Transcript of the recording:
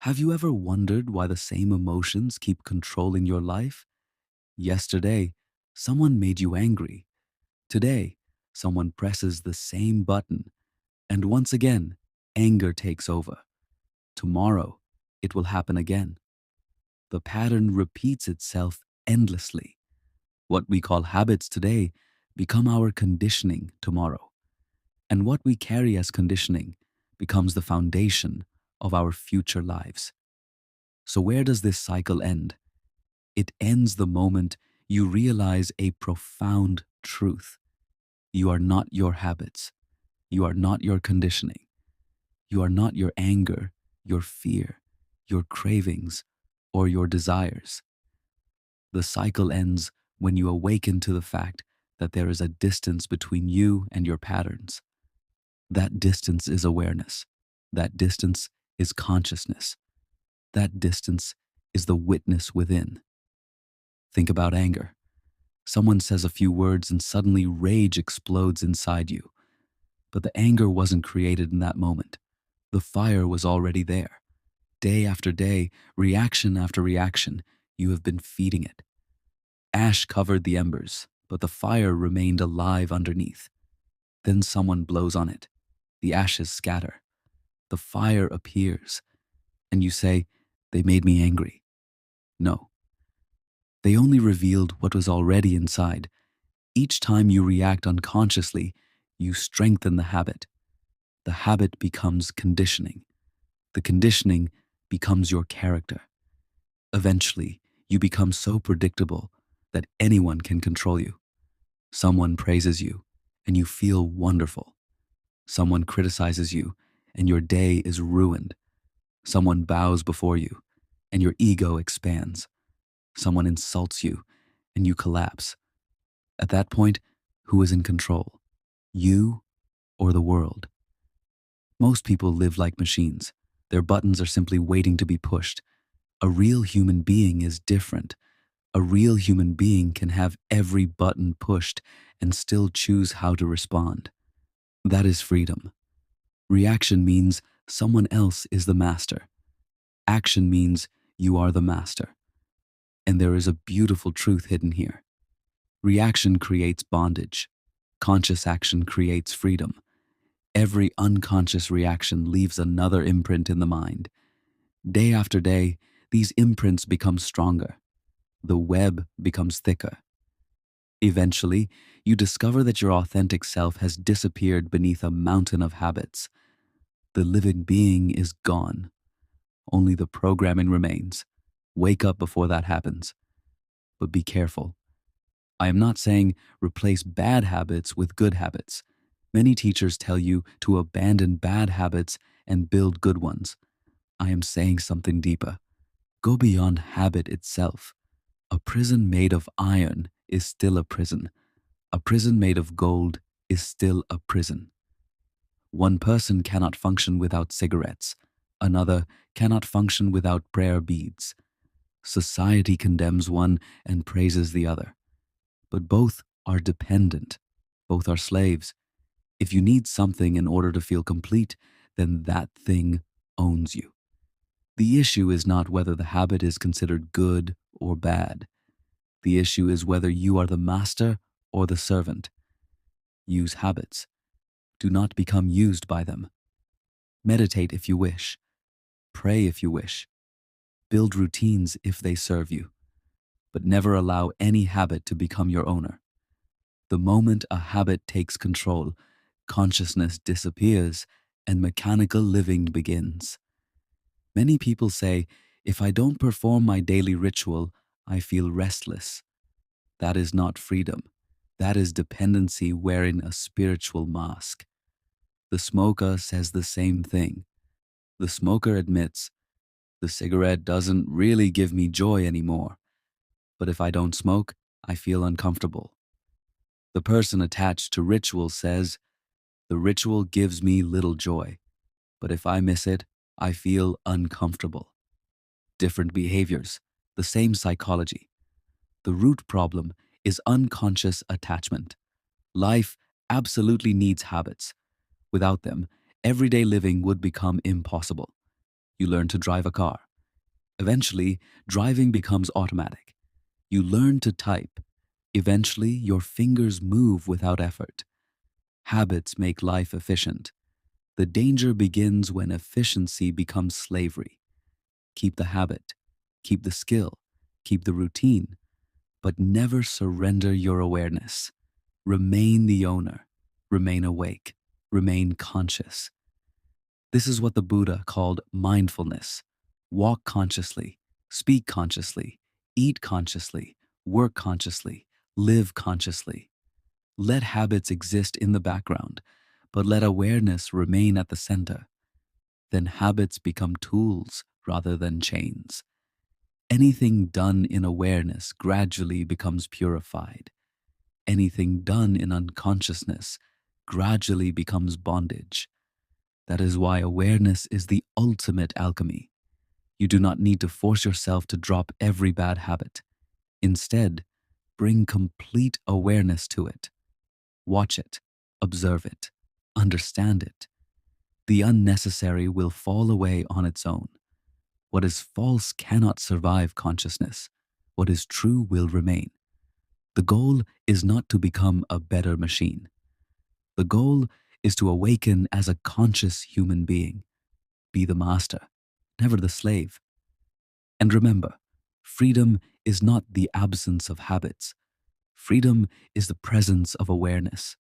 Have you ever wondered why the same emotions keep controlling your life? Yesterday, someone made you angry. Today, someone presses the same button. And once again, anger takes over. Tomorrow, it will happen again. The pattern repeats itself endlessly. What we call habits today become our conditioning tomorrow. And what we carry as conditioning becomes the foundation of our future lives. So, where does this cycle end? It ends the moment you realize a profound truth. You are not your habits. You are not your conditioning. You are not your anger, your fear, your cravings, or your desires. The cycle ends when you awaken to the fact that there is a distance between you and your patterns. That distance is awareness. That distance is consciousness. That distance is the witness within. Think about anger. Someone says a few words and suddenly rage explodes inside you. But the anger wasn't created in that moment. The fire was already there. Day after day, reaction after reaction, you have been feeding it. Ash covered the embers, but the fire remained alive underneath. Then someone blows on it. The ashes scatter. The fire appears. And you say, "They made me angry." No. They only revealed what was already inside. Each time you react unconsciously, you strengthen the habit. The habit becomes conditioning. The conditioning becomes your character. Eventually, you become so predictable that anyone can control you. Someone praises you, and you feel wonderful. Someone criticizes you, and your day is ruined. Someone bows before you, and your ego expands. Someone insults you, and you collapse. At that point, who is in control? You or the world? Most people live like machines. Their buttons are simply waiting to be pushed. A real human being is different. A real human being can have every button pushed and still choose how to respond. That is freedom. Reaction means someone else is the master. Action means you are the master. And there is a beautiful truth hidden here. Reaction creates bondage. Conscious action creates freedom. Every unconscious reaction leaves another imprint in the mind. Day after day, these imprints become stronger. The web becomes thicker. Eventually, you discover that your authentic self has disappeared beneath a mountain of habits. The living being is gone. Only the programming remains. Wake up before that happens. But be careful. I am not saying replace bad habits with good habits. Many teachers tell you to abandon bad habits and build good ones. I am saying something deeper. Go beyond habit itself. A prison made of iron is still a prison. A prison made of gold is still a prison. One person cannot function without cigarettes. Another cannot function without prayer beads. Society condemns one and praises the other. But both are dependent. Both are slaves. If you need something in order to feel complete, then that thing owns you. The issue is not whether the habit is considered good or bad. The issue is whether you are the master or the servant. Use habits. Do not become used by them. Meditate if you wish. Pray if you wish. Build routines if they serve you. But never allow any habit to become your owner. The moment a habit takes control, consciousness disappears and mechanical living begins. Many people say, if I don't perform my daily ritual, I feel restless. That is not freedom. That is dependency wearing a spiritual mask. The smoker says the same thing. The smoker admits, the cigarette doesn't really give me joy anymore. But if I don't smoke, I feel uncomfortable. The person attached to ritual says, the ritual gives me little joy. But if I miss it, I feel uncomfortable. Different behaviors, the same psychology. The root problem is unconscious attachment. Life absolutely needs habits. Without them, everyday living would become impossible. You learn to drive a car. Eventually, driving becomes automatic. You learn to type. Eventually, your fingers move without effort. Habits make life efficient. The danger begins when efficiency becomes slavery. Keep the habit, keep the skill, keep the routine, but never surrender your awareness. Remain the owner, remain awake, remain conscious. This is what the Buddha called mindfulness. Walk consciously, speak consciously, eat consciously, work consciously, live consciously. Let habits exist in the background, but let awareness remain at the center. Then habits become tools rather than chains. Anything done in awareness gradually becomes purified. Anything done in unconsciousness gradually becomes bondage. That is why awareness is the ultimate alchemy. You do not need to force yourself to drop every bad habit. Instead, bring complete awareness to it. Watch it, observe it, understand it. The unnecessary will fall away on its own. What is false cannot survive consciousness. What is true will remain. The goal is not to become a better machine. The goal is to awaken as a conscious human being. Be the master, never the slave. And remember, freedom is not the absence of habits. Freedom is the presence of awareness.